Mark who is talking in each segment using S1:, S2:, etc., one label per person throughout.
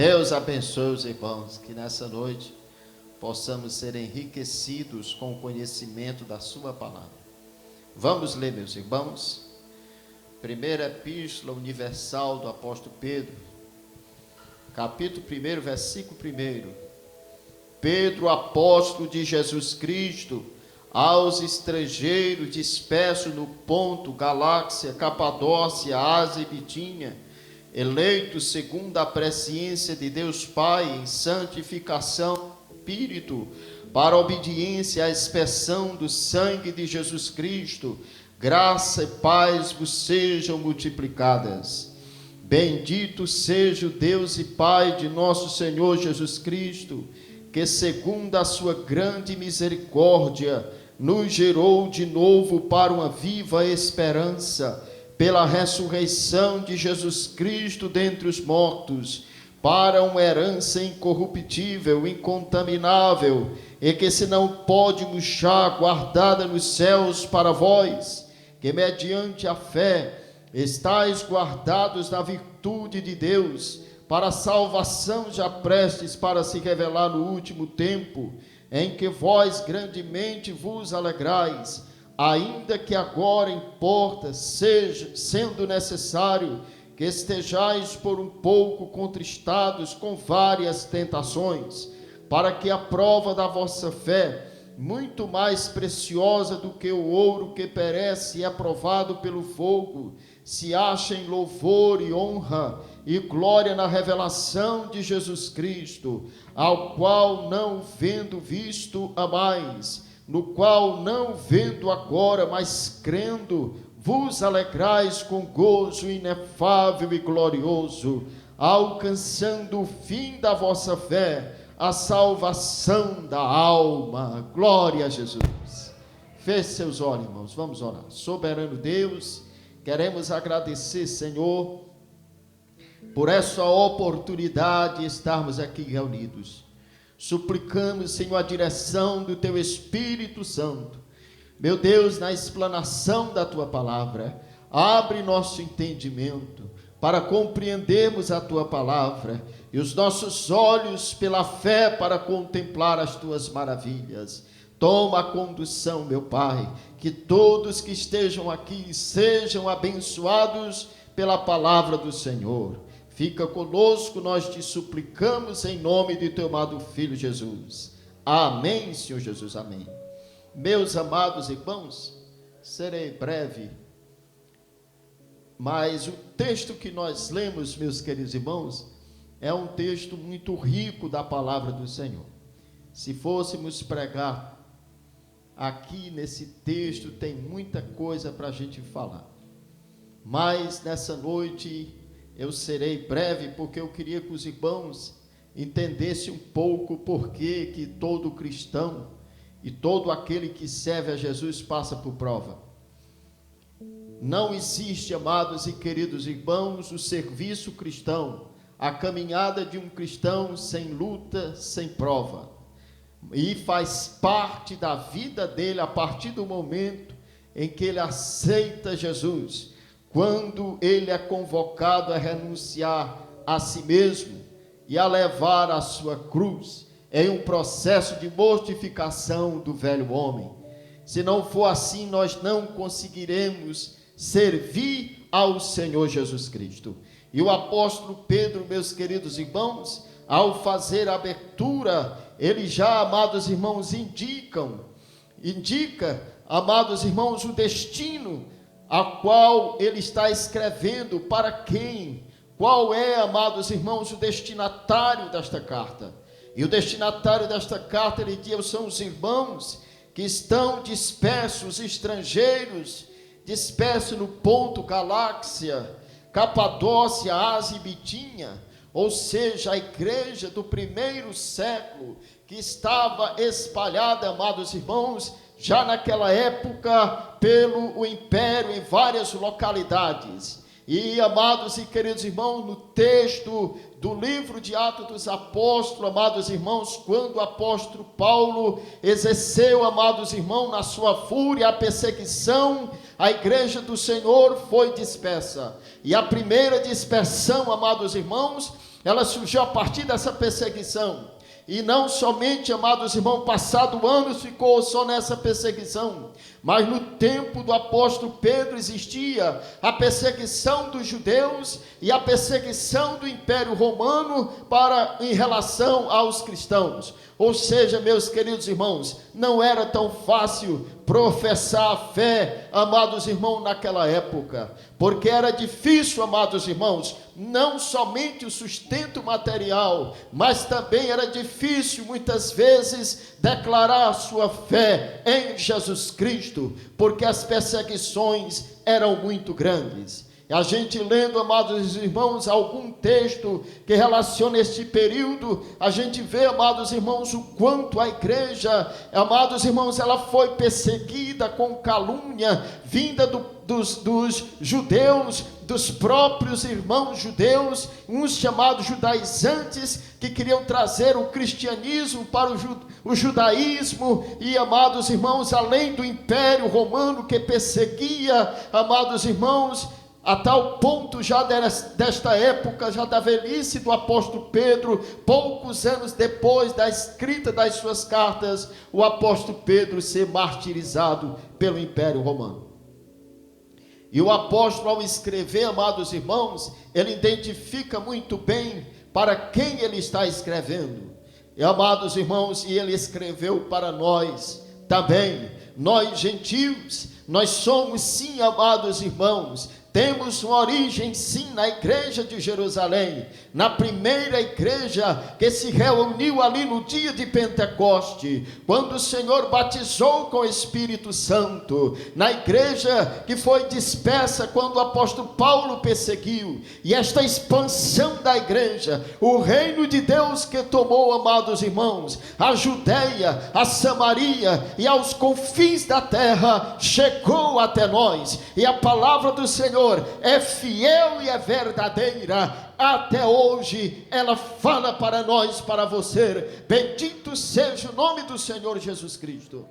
S1: Deus abençoe os irmãos, que nessa noite possamos ser enriquecidos com o conhecimento da sua palavra. Vamos ler, meus irmãos, primeira epístola universal do apóstolo Pedro, capítulo 1, versículo 1. Pedro, apóstolo de Jesus Cristo, aos estrangeiros dispersos no Ponto, Galácia, Capadócia, Ásia e Bitínia, eleitos segundo a presciência de Deus Pai em santificação do Espírito, para a obediência à expressão do sangue de Jesus Cristo, graça e paz vos sejam multiplicadas. Bendito seja o Deus e Pai de nosso Senhor Jesus Cristo, que segundo a sua grande misericórdia nos gerou de novo para uma viva esperança, pela ressurreição de Jesus Cristo dentre os mortos, para uma herança incorruptível, incontaminável, e que se não pode murchar, guardada nos céus para vós, que mediante a fé estáis guardados na virtude de Deus, para a salvação já prestes para se revelar no último tempo, em que vós grandemente vos alegrais, ainda que agora importa, sendo necessário, que estejais por um pouco contristados com várias tentações, para que a prova da vossa fé, muito mais preciosa do que o ouro que perece e é provado pelo fogo, se acha em louvor e honra e glória na revelação de Jesus Cristo, ao qual não vendo visto amais, no qual não vendo agora, mas crendo, vos alegrais com gozo inefável e glorioso, alcançando o fim da vossa fé, a salvação da alma. Glória a Jesus. Feche seus olhos, irmãos, vamos orar. Soberano Deus, queremos agradecer, Senhor, por essa oportunidade de estarmos aqui reunidos. Suplicamos, Senhor, a direção do Teu Espírito Santo. Meu Deus, na explanação da Tua palavra, abre nosso entendimento para compreendermos a Tua palavra e os nossos olhos pela fé para contemplar as Tuas maravilhas. Toma a condução, meu Pai, que todos que estejam aqui sejam abençoados pela palavra do Senhor. Fica conosco, nós te suplicamos em nome de teu amado Filho Jesus. Amém, Senhor Jesus, amém. Meus amados irmãos, serei breve, mas o texto que nós lemos, meus queridos irmãos, é um texto muito rico da palavra do Senhor. Se fôssemos pregar aqui nesse texto, tem muita coisa para a gente falar, mas nessa noite eu serei breve, porque eu queria que os irmãos entendessem um pouco por que todo cristão e todo aquele que serve a Jesus passa por prova. Não existe, amados e queridos irmãos, o serviço cristão, a caminhada de um cristão sem luta, sem prova. E faz parte da vida dele a partir do momento em que ele aceita Jesus, quando ele é convocado a renunciar a si mesmo e a levar a sua cruz, em um processo de mortificação do velho homem. Se não for assim, nós não conseguiremos servir ao Senhor Jesus Cristo. E o apóstolo Pedro, meus queridos irmãos, ao fazer a abertura, ele já, amados irmãos, indica, amados irmãos, o destino a qual ele está escrevendo, para quem, qual é, amados irmãos, o destinatário desta carta. E o destinatário desta carta, ele diz, são os irmãos que estão dispersos, estrangeiros, dispersos no Ponto, Galácia, Capadócia, Ásia e Bitínia, ou seja, a igreja do primeiro século, que estava espalhada, amados irmãos, já naquela época, pelo império, em várias localidades. E, amados e queridos irmãos, no texto do livro de Atos dos Apóstolos, amados irmãos, quando o apóstolo Paulo exerceu, amados irmãos, na sua fúria, a perseguição, a igreja do Senhor foi dispersa. E a primeira dispersão, amados irmãos, ela surgiu a partir dessa perseguição. E não somente, amados irmãos, passado anos ficou só nessa perseguição, mas no tempo do apóstolo Pedro existia a perseguição dos judeus e a perseguição do Império Romano em relação aos cristãos. Ou seja, meus queridos irmãos, não era tão fácil professar a fé, amados irmãos, naquela época, porque era difícil, amados irmãos, não somente o sustento material, mas também era difícil, muitas vezes, declarar a sua fé em Jesus Cristo, porque as perseguições eram muito grandes. A gente lendo, amados irmãos, algum texto que relaciona este período, a gente vê, amados irmãos, o quanto a igreja, amados irmãos, ela foi perseguida com calúnia, vinda dos judeus, dos próprios irmãos judeus, uns chamados judaizantes, que queriam trazer o cristianismo para o judaísmo, e, amados irmãos, além do Império Romano que perseguia, amados irmãos, a tal ponto já desta época, já da velhice do apóstolo Pedro, poucos anos depois da escrita das suas cartas, o apóstolo Pedro ser martirizado pelo Império Romano. E o apóstolo, ao escrever, amados irmãos, ele identifica muito bem para quem ele está escrevendo. E, amados irmãos, e ele escreveu para nós também, nós gentios, nós somos sim, amados irmãos, temos uma origem sim na igreja de Jerusalém, na primeira igreja que se reuniu ali no dia de Pentecoste, quando o Senhor batizou com o Espírito Santo, na igreja que foi dispersa quando o apóstolo Paulo perseguiu, e esta expansão da igreja, o reino de Deus que tomou, amados irmãos, a Judeia, a Samaria e aos confins da terra, chegou até nós, e a palavra do Senhor é fiel e é verdadeira, até hoje ela fala para nós, para você. Bendito seja o nome do Senhor Jesus Cristo.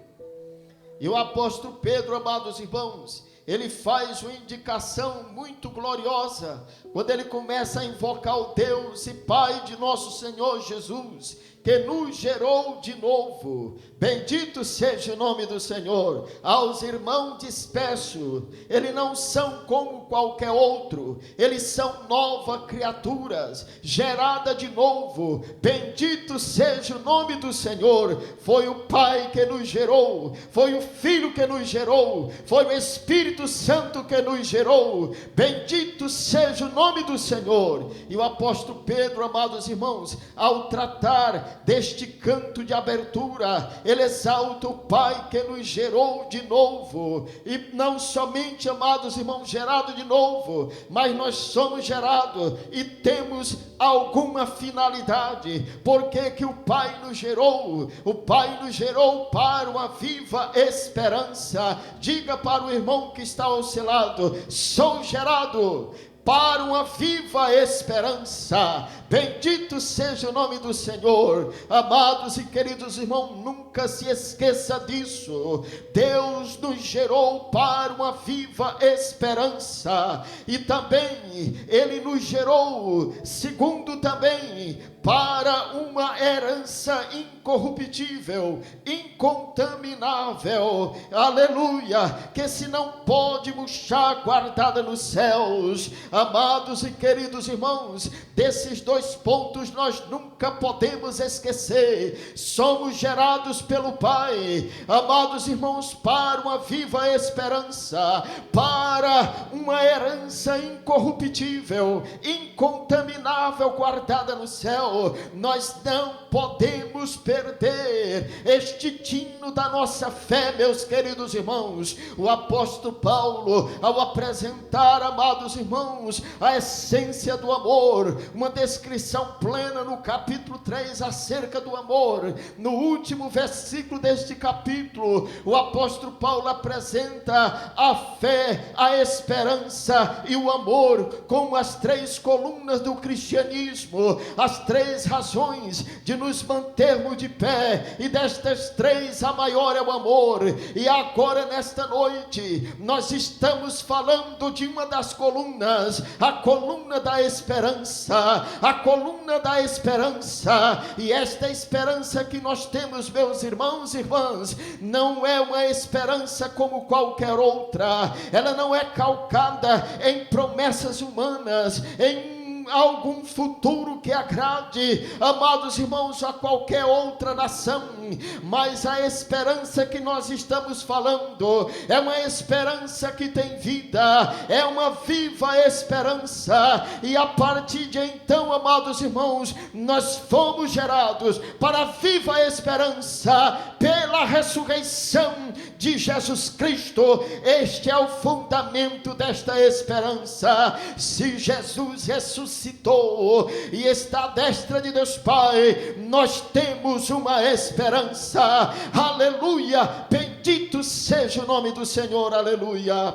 S1: E o apóstolo Pedro, amados irmãos, ele faz uma indicação muito gloriosa, quando ele começa a invocar o Deus e Pai de nosso Senhor Jesus, que nos gerou de novo. Bendito seja o nome do Senhor. Aos irmãos dispersos, eles não são como qualquer outro, eles são novas criaturas, gerada de novo. Bendito seja o nome do Senhor. Foi o Pai que nos gerou, foi o Filho que nos gerou, foi o Espírito Santo que nos gerou. Bendito seja o nome do Senhor. E o apóstolo Pedro, amados irmãos, ao tratar deste canto de abertura, ele exalta o Pai que nos gerou de novo, e não somente, amados irmãos, gerado de novo, mas nós somos gerados e temos alguma finalidade. Porque que o Pai nos gerou? O Pai nos gerou para uma viva esperança. Diga para o irmão que está ao seu lado: sou gerado para uma viva esperança. Bendito seja o nome do Senhor. Amados e queridos irmãos, nunca se esqueça disso. Deus nos gerou para uma viva esperança, e também Ele nos gerou, segundo também, para uma herança incorruptível, incontaminável, aleluia, que se não pode murchar, guardada nos céus. Amados e queridos irmãos, desses dois pontos nós nunca podemos esquecer. Somos gerados pelo Pai, amados irmãos, para uma viva esperança, para uma herança incorruptível, incontaminável, guardada no céu. Nós não podemos perder este tino da nossa fé, meus queridos irmãos. O apóstolo Paulo, ao apresentar, amados irmãos, a essência do amor, uma descrição plena no capítulo 3 acerca do amor, no último versículo deste capítulo, o apóstolo Paulo apresenta a fé, a esperança e o amor como as três colunas do cristianismo, as três razões de nos mantermos de pé, e destas três a maior é o amor. E agora nesta noite nós estamos falando de uma das colunas, a coluna da esperança, a coluna da esperança. E esta esperança que nós temos, meus irmãos e irmãs, não é uma esperança como qualquer outra. Ela não é calcada em promessas humanas, em algum futuro que agrade, amados irmãos, a qualquer outra nação. Mas a esperança que nós estamos falando é uma esperança que tem vida, é uma viva esperança. E a partir de então, amados irmãos, nós fomos gerados para a viva esperança pela ressurreição de Jesus Cristo. Este é o fundamento desta esperança. Se Jesus ressuscitou e está à destra de Deus Pai, nós temos uma esperança. Aleluia, bendito seja o nome do Senhor, aleluia.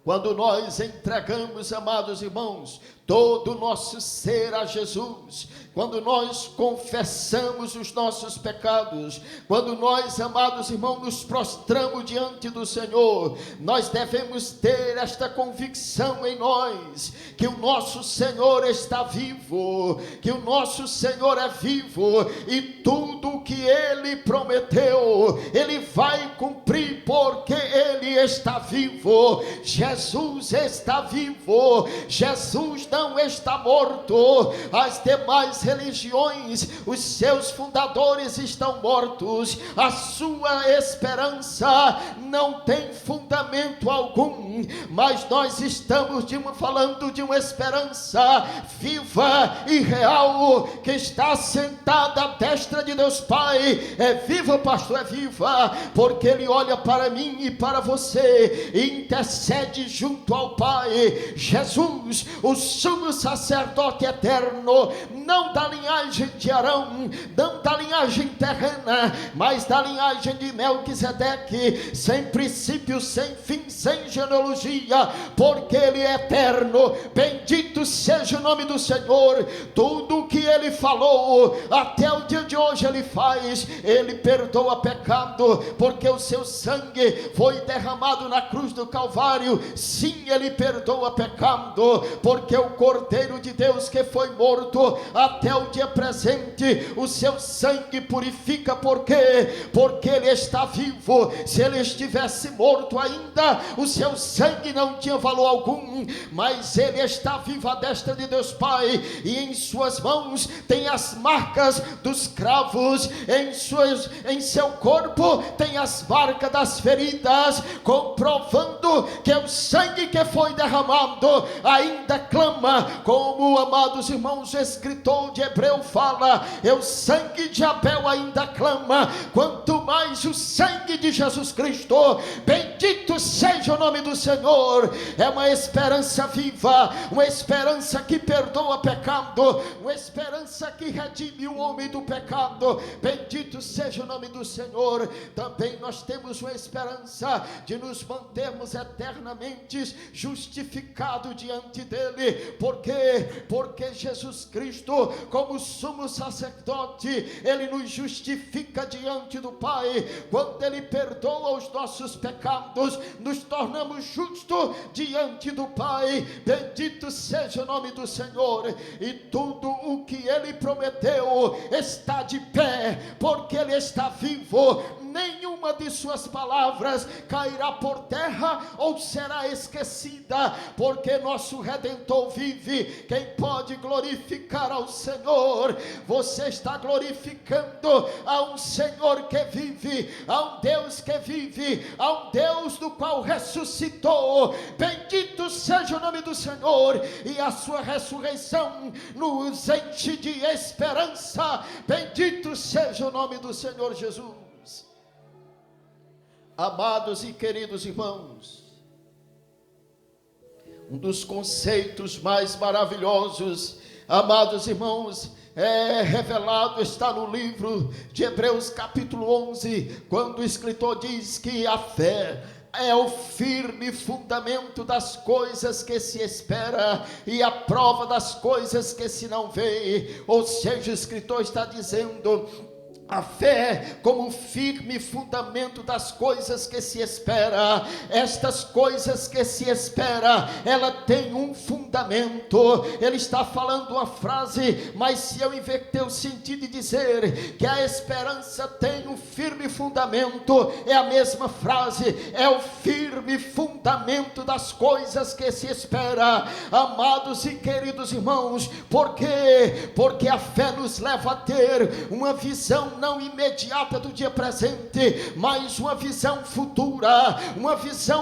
S1: Quando nós entregamos, amados irmãos, todo o nosso ser a Jesus, quando nós confessamos os nossos pecados, quando nós, amados irmãos, nos prostramos diante do Senhor, nós devemos ter esta convicção em nós, que o nosso Senhor está vivo, que o nosso Senhor é vivo, e tudo o que Ele prometeu, Ele vai cumprir, porque Ele está vivo. Jesus está vivo, Jesus não está morto. As demais religiões, os seus fundadores estão mortos, a sua esperança não tem fundamento algum, mas nós estamos falando de uma esperança viva e real, que está sentada à destra de Deus Pai. É viva, pastor, é viva, porque Ele olha para mim e para você e intercede junto ao Pai. Jesus, o sumo sacerdote eterno, não da linhagem de Arão, não da linhagem terrena, mas da linhagem de Melquisedeque, sem princípio, sem fim, sem genealogia, porque Ele é eterno. Bendito seja o nome do Senhor. Tudo o que Ele falou até o dia de hoje Ele faz. Ele perdoa pecado, porque o seu sangue foi derramado na cruz do Calvário. Sim, Ele perdoa pecado, porque o Cordeiro de Deus que foi morto até o dia presente, o seu sangue purifica. Por quê? Porque Ele está vivo. Se Ele estivesse morto ainda, o seu sangue não tinha valor algum, mas Ele está vivo à destra de Deus Pai, e em suas mãos tem as marcas dos cravos, em seu corpo tem as marcas das feridas, comprovando que o sangue que foi derramado ainda clama, como, amados irmãos, o escritor de Hebreu fala, o sangue de Abel ainda clama, quanto mais o sangue de Jesus Cristo. Bendito seja o nome do Senhor. É uma esperança viva, uma esperança que perdoa pecado, uma esperança que redime o homem do pecado. Bendito seja o nome do Senhor. Também nós temos uma esperança de nos mantermos eternamente justificados diante dele. Por quê? Porque Jesus Cristo, como sumo sacerdote, Ele nos justifica diante do Pai. Quando Ele perdoa os nossos pecados, nos tornamos justos diante do Pai. Bendito seja o nome do Senhor. E tudo o que Ele prometeu está de pé, porque Ele está vivo. Nenhuma de suas palavras cairá por terra ou será esquecida, porque nosso Redentor vive. Quem pode glorificar ao Senhor? Você está glorificando a um Senhor que vive, a um Deus que vive, a um Deus do qual ressuscitou. Bendito seja o nome do Senhor. E a sua ressurreição nos enche de esperança. Bendito seja o nome do Senhor Jesus. Amados e queridos irmãos, um dos conceitos mais maravilhosos, amados irmãos, é revelado, está no livro de Hebreus capítulo 11, quando o escritor diz que a fé é o firme fundamento das coisas que se espera e a prova das coisas que se não vê. Ou seja, o escritor está dizendo: a fé como firme fundamento das coisas que se espera. Estas coisas que se espera, ela tem um fundamento. Ele está falando uma frase, mas se eu inverter o sentido e dizer que a esperança tem um firme fundamento, é a mesma frase, é o firme fundamento das coisas que se espera. Amados e queridos irmãos, por quê? Porque a fé nos leva a ter uma visão não imediata do dia presente, mas uma visão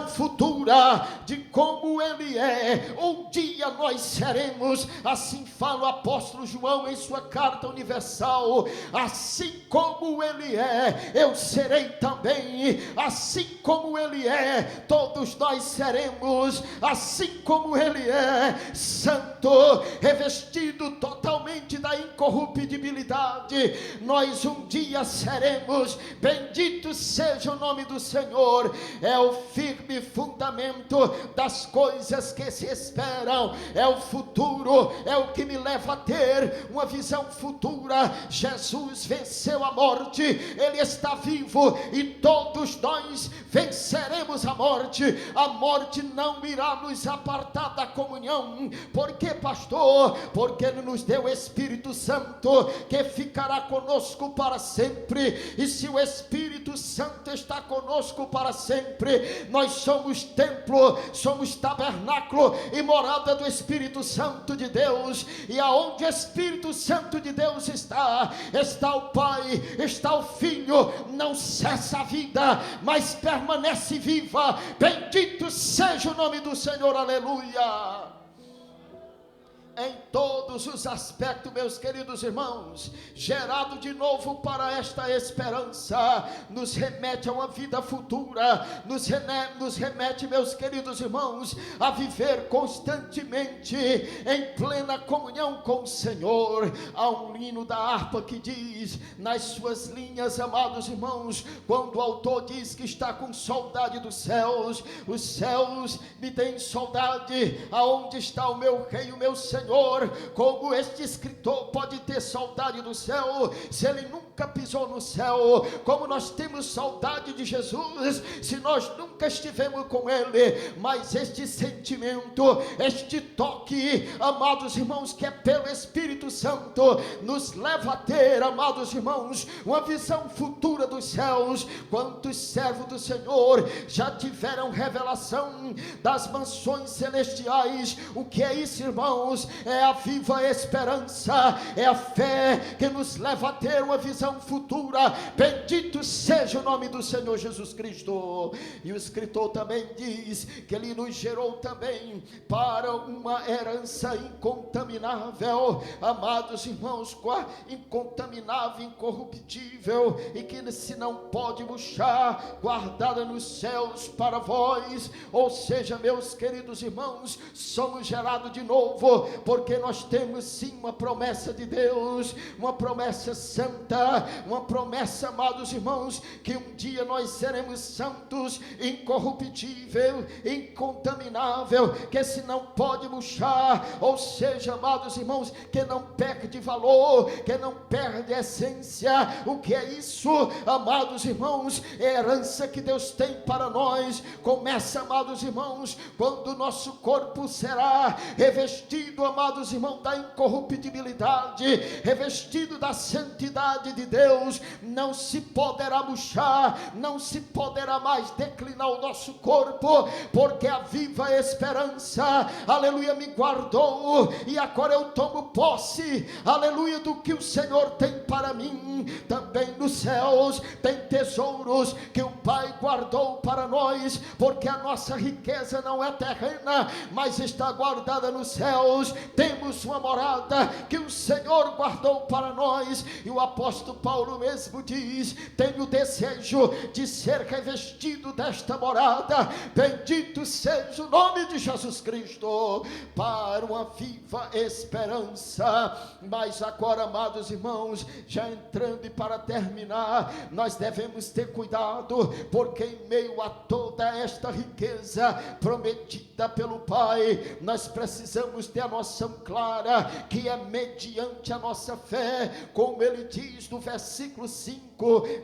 S1: futura de como Ele é. Um dia nós seremos, assim fala o apóstolo João em sua carta universal, assim como Ele é, eu serei também, assim como Ele é, todos nós seremos, assim como Ele é, santo, revestido totalmente da incorruptibilidade, nós um dia seremos. Bendito seja o nome do Senhor. É o firme fundamento das coisas que se esperam, é o futuro, é o que me leva a ter uma visão futura. Jesus venceu a morte, Ele está vivo e todos nós venceremos a morte. A morte não irá nos apartar da comunhão. Por que, pastor? Porque Ele nos deu o Espírito Santo, que ficará conosco para sempre. E se o Espírito Santo está conosco para sempre, nós somos templo, somos tabernáculo e morada do Espírito Santo de Deus. E aonde o Espírito Santo de Deus está o Pai, está o Filho. Não cessa a vida, mas permanece viva. Bendito seja o nome do Senhor, aleluia. Em todos os aspectos, meus queridos irmãos, gerado de novo para esta esperança, nos remete a uma vida futura, nos remete, meus queridos irmãos, a viver constantemente em plena comunhão com o Senhor. Há um hino da harpa que diz, nas suas linhas, amados irmãos, quando o autor diz que está com saudade dos céus, os céus me têm saudade. Aonde está o meu rei, o meu Senhor? Como este escritor pode ter saudade do céu se ele nunca pisou no céu? Como nós temos saudade de Jesus se nós nunca estivemos com Ele? Mas este sentimento, este toque, amados irmãos, que é pelo Espírito Santo, nos leva a ter, amados irmãos, uma visão futura dos céus. Quantos servos do Senhor já tiveram revelação das mansões celestiais? O que é isso, irmãos? É a viva esperança, é a fé que nos leva a ter uma visão futura. Bendito seja o nome do Senhor Jesus Cristo. E o escritor também diz que Ele nos gerou também para uma herança incontaminável, amados irmãos, incontaminável, incorruptível, e que se não pode murchar, guardada nos céus para vós. Ou seja, meus queridos irmãos, somos gerados de novo, porque nós temos sim uma promessa de Deus, uma promessa santa, uma promessa, amados irmãos, que um dia nós seremos santos, incorruptível, incontaminável, que se não pode murchar. Ou seja, amados irmãos, que não perde valor, que não perde essência. O que é isso, amados irmãos? É a herança que Deus tem para nós. Começa, amados irmãos, quando o nosso corpo será revestido, amados irmãos, da incorruptibilidade, revestido da santidade de Deus. Não se poderá murchar, não se poderá mais declinar o nosso corpo, porque a viva esperança, aleluia, me guardou, e agora eu tomo posse, aleluia, do que o Senhor tem para mim. Também nos céus tem tesouros que o Pai guardou para nós, porque a nossa riqueza não é terrena, mas está guardada nos céus. Temos uma morada que o Senhor guardou para nós. E o apóstolo
S2: apóstolo Paulo mesmo diz: tenho desejo de ser revestido desta morada. Bendito seja o nome de Jesus Cristo, para uma viva esperança. Mas agora, amados irmãos, já entrando e para terminar, nós devemos ter cuidado, porque em meio a toda esta riqueza prometida pelo Pai, nós precisamos ter a noção clara que é mediante a nossa fé, como ele diz no versículo 5,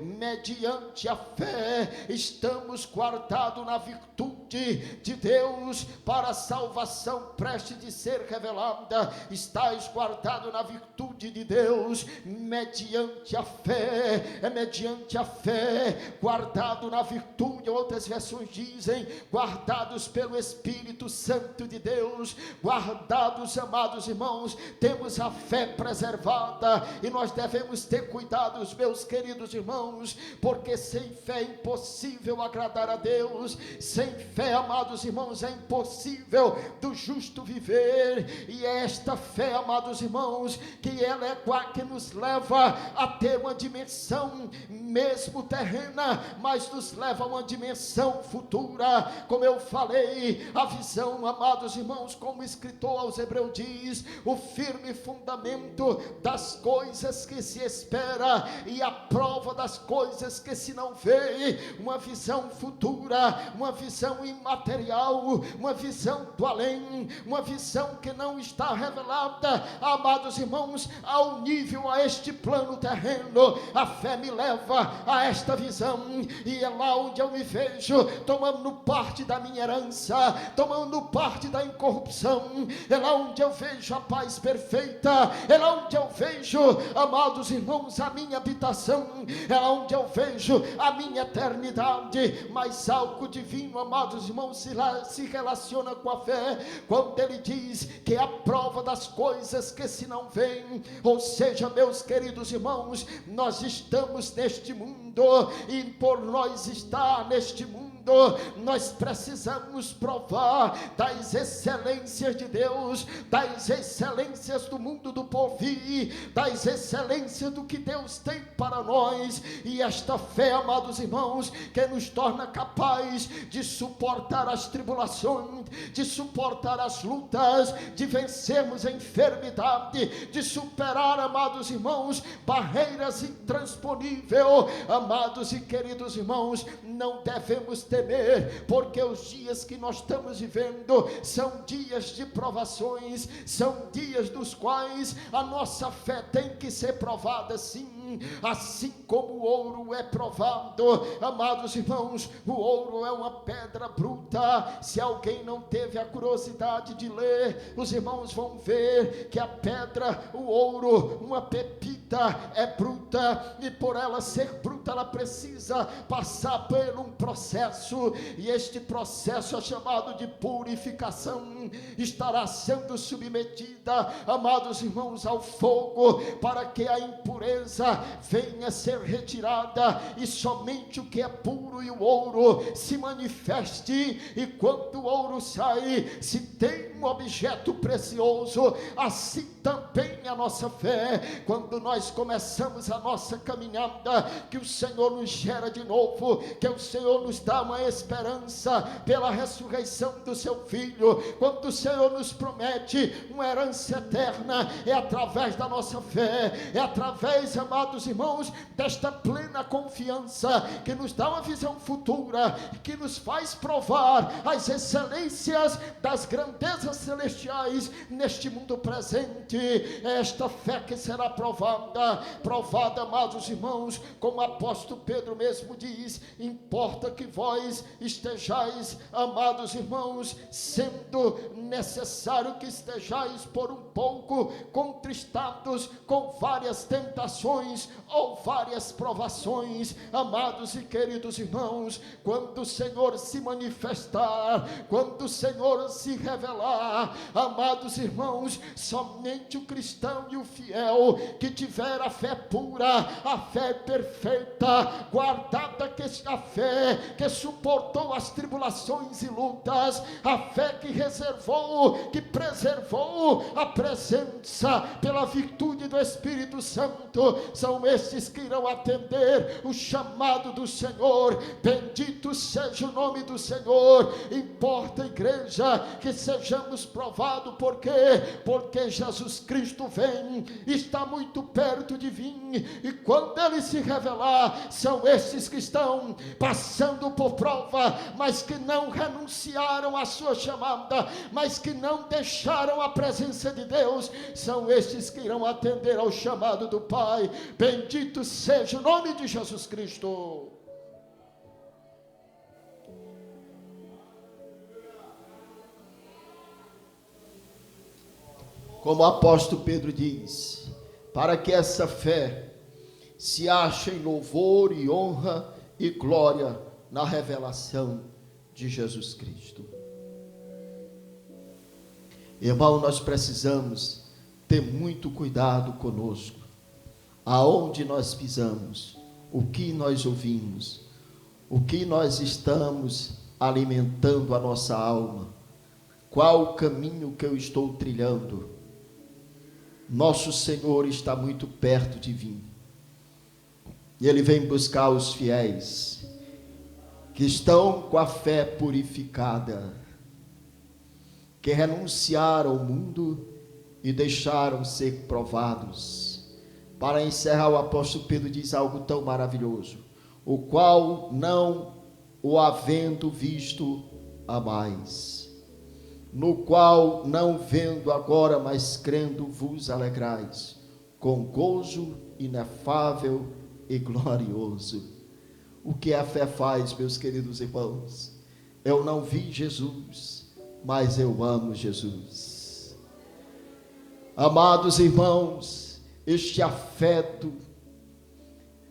S2: mediante a fé estamos guardados na virtude de Deus para a salvação prestes de ser revelada. Estais guardado na virtude de Deus mediante a fé, é mediante a fé, guardado na virtude. Outras versões dizem guardados pelo Espírito Santo de Deus, guardados, amados irmãos, temos a fé preservada, e nós devemos ter cuidado, meus queridos irmãos, porque sem fé é impossível agradar a Deus. Sem fé, amados irmãos, é impossível do justo viver. E é esta fé, amados irmãos, que ela é que nos leva a ter uma dimensão mesmo terrena, mas nos leva a uma dimensão futura. Como eu falei, a visão, amados irmãos, como o escritor aos Hebreus diz, o firme fundamento das coisas que se espera e a prova das coisas que se não vê. Uma visão futura, uma visão imaterial, uma visão do além, uma visão que não está revelada, amados irmãos, ao nível, a este plano terreno. A fé me leva a esta visão, e é lá onde eu me vejo tomando parte da minha herança, tomando parte da incorrupção. É lá onde eu vejo a paz perfeita, é lá onde eu vejo, amados irmãos, a minha habitação, é lá onde eu vejo a minha eternidade. Mas algo divino, amados irmãos, se relaciona com a fé, quando ele diz que é a prova das coisas que se não veem. Ou seja, meus queridos irmãos, nós estamos neste mundo, e por nós estar neste mundo, nós precisamos provar das excelências de Deus, das excelências do mundo do porvir, das excelências do que Deus tem para nós. E esta fé, amados irmãos, que nos torna capaz de suportar as tribulações, de suportar as lutas, de vencermos a enfermidade, de superar, amados irmãos, barreiras intransponíveis. Amados e queridos irmãos, não devemos temer, porque os dias que nós estamos vivendo são dias de provações, são dias dos quais a nossa fé tem que ser provada, sim, assim como o ouro é provado. Amados irmãos, o ouro é uma pedra bruta. Se alguém não teve a curiosidade de ler, os irmãos vão ver que a pedra, o ouro, uma pepita, é bruta, e por ela ser bruta, ela precisa passar por um processo, e este processo é chamado de purificação. Estará sendo submetida, amados irmãos, ao fogo, para que a impureza venha a ser retirada, e somente o que é puro e o ouro se manifeste. E quando o ouro sai, se tem um objeto precioso, assim também a nossa fé. Quando nós começamos a nossa caminhada, que o Senhor nos gera de novo, que o Senhor nos dá uma esperança pela ressurreição do seu Filho, quando o Senhor nos promete uma herança eterna, é através da nossa fé, é através, amados irmãos, desta plena confiança, que nos dá uma visão futura, que nos faz provar as excelências das grandezas celestiais neste mundo presente. É esta fé que será provada, amados irmãos, como o apóstolo Pedro mesmo diz: importa que vós estejais, amados irmãos, sendo necessário que estejais por um pouco contristados com várias tentações ou várias provações. Amados e queridos irmãos, quando o Senhor se manifestar, quando o Senhor se revelar, amados irmãos, somente o cristão e o fiel que tiver a fé pura, a fé perfeita, guardada, que a fé que suportou as tribulações e lutas, a fé que reservou, que preservou a presença pela virtude do Espírito Santo, são são estes que irão atender o chamado do Senhor. Bendito seja o nome do Senhor. Importa, igreja, que sejamos provados. Por quê? Porque Jesus Cristo vem, está muito perto de vir, e quando Ele se revelar, são estes que estão passando por prova, mas que não renunciaram à sua chamada, mas que não deixaram a presença de Deus, são estes que irão atender ao chamado do Pai. Bendito seja o nome de Jesus Cristo. Como o apóstolo Pedro diz, para que essa fé se ache em louvor e honra e glória na revelação de Jesus Cristo. Irmão, nós precisamos ter muito cuidado conosco, aonde nós pisamos, o que nós ouvimos, o que nós estamos alimentando a nossa alma, qual o caminho que eu estou trilhando. Nosso Senhor está muito perto de vir, e Ele vem buscar os fiéis, que estão com a fé purificada, que renunciaram ao mundo e deixaram ser provados. Para encerrar, o apóstolo Pedro diz algo tão maravilhoso: o qual não o havendo visto amais, no qual não vendo agora, mas crendo vos alegrais, com gozo inefável e glorioso. O que a fé faz, meus queridos irmãos? Eu não vi Jesus, mas eu amo Jesus. Amados irmãos, este afeto,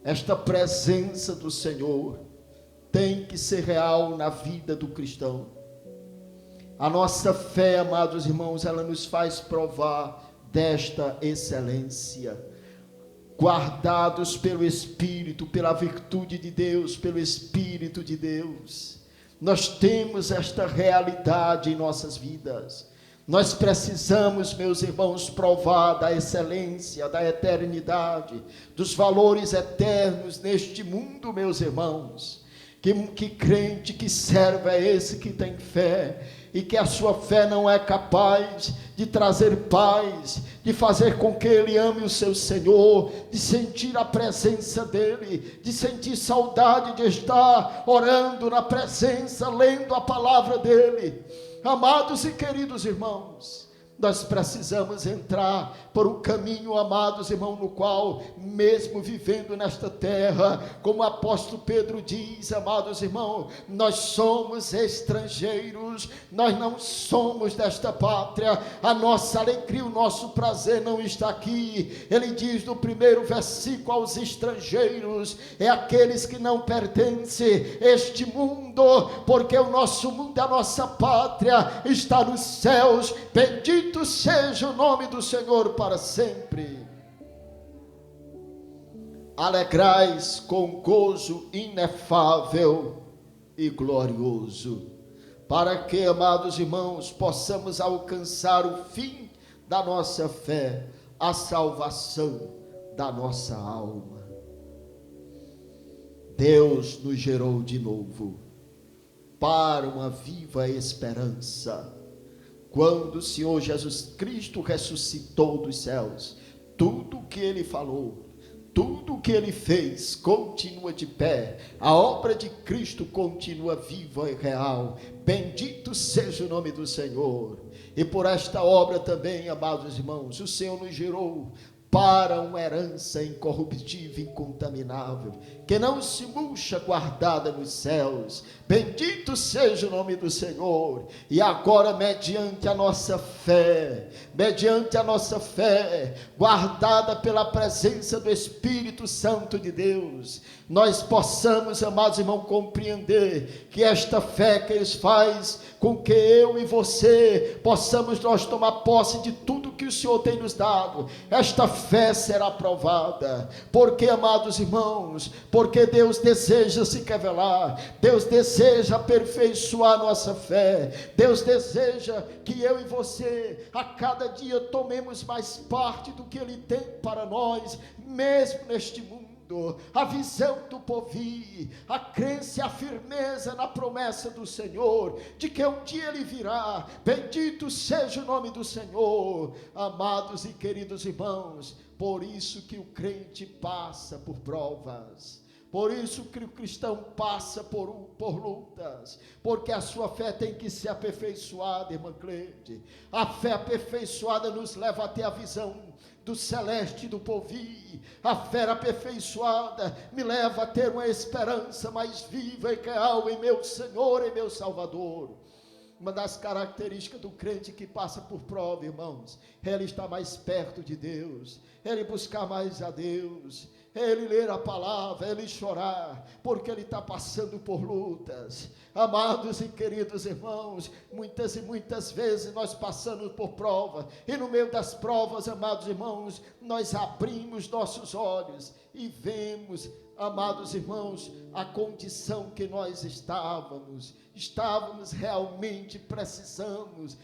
S2: esta presença do Senhor tem que ser real na vida do cristão. A nossa fé, amados irmãos, ela nos faz provar desta excelência, guardados pelo Espírito, pela virtude de Deus, pelo Espírito de Deus. Nós temos esta realidade em nossas vidas. Nós precisamos, meus irmãos, provar da excelência, da eternidade, dos valores eternos neste mundo, meus irmãos. Que crente, que servo é esse que tem fé, e que a sua fé não é capaz de trazer paz, de fazer com que ele ame o seu Senhor, de sentir a presença dele, de sentir saudade de estar orando na presença, lendo a palavra dele. Amados e queridos irmãos, nós precisamos entrar por um caminho, amados irmãos, no qual, mesmo vivendo nesta terra, como o apóstolo Pedro diz, amados irmãos, nós somos estrangeiros, nós não somos desta pátria, a nossa alegria, o nosso prazer não está aqui. Ele diz no primeiro versículo: aos estrangeiros, é aqueles que não pertencem a este mundo, porque o nosso mundo, a nossa pátria está nos céus. Bendito seja o nome do Senhor para sempre. Alegrais com gozo inefável e glorioso, para que, amados irmãos, possamos alcançar o fim da nossa fé, a salvação da nossa alma. Deus nos gerou de novo para uma viva esperança. Quando o Senhor Jesus Cristo ressuscitou dos céus, tudo o que Ele falou, tudo o que Ele fez, continua de pé. A obra de Cristo continua viva e real. Bendito seja o nome do Senhor. E por esta obra também, amados irmãos, o Senhor nos gerou para uma herança incorruptível, incontaminável, que não se murcha, guardada nos céus. Bendito seja o nome do Senhor. E agora, mediante a nossa fé, guardada pela presença do Espírito Santo de Deus, nós possamos, amados irmãos, compreender que esta fé que eles faz com que eu e você possamos nós tomar posse de tudo que o Senhor tem nos dado. Esta fé será provada. Porque, amados irmãos, porque Deus deseja se revelar, Deus deseja aperfeiçoar nossa fé, Deus deseja que eu e você a cada dia tomemos mais parte do que Ele tem para nós, mesmo neste mundo. A visão do porvir, a crença e a firmeza na promessa do Senhor, de que um dia Ele virá. Bendito seja o nome do Senhor. Amados e queridos irmãos, por isso que o crente passa por provas, por isso que o cristão passa por lutas, porque a sua fé tem que ser aperfeiçoada, irmã Cleide. A fé aperfeiçoada nos leva até a visão do celeste e do porvir. A fé aperfeiçoada me leva a ter uma esperança mais viva e real em meu Senhor e meu Salvador. Uma das características do crente que passa por prova, irmãos, é ele estar mais perto de Deus, é ele buscar mais a Deus, é ele ler a palavra, é ele chorar, porque ele está passando por lutas. Amados e queridos irmãos, muitas e muitas vezes nós passamos por prova, e no meio das provas, amados irmãos, nós abrimos nossos olhos e vemos, amados irmãos, a condição que nós estávamos realmente precisando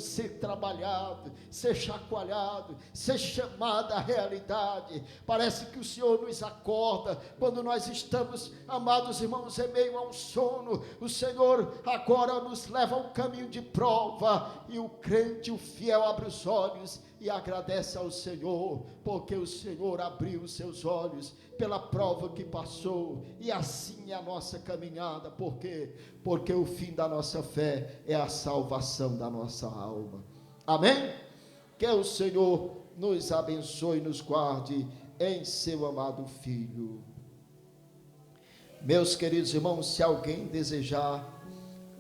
S2: ser trabalhado, ser chacoalhado, ser chamado à realidade. Parece que o Senhor nos acorda quando nós estamos, amados irmãos, em meio a um sono. O Senhor agora nos leva a um caminho de prova, e o crente, o fiel, abre os olhos e agradece ao Senhor, porque o Senhor abriu os seus olhos pela prova que passou, e assim é a nossa caminhada. Por quê? Porque o fim da nossa fé é a salvação da nossa alma. Amém? Que o Senhor nos abençoe e nos guarde em seu amado Filho. Meus queridos irmãos, se alguém desejar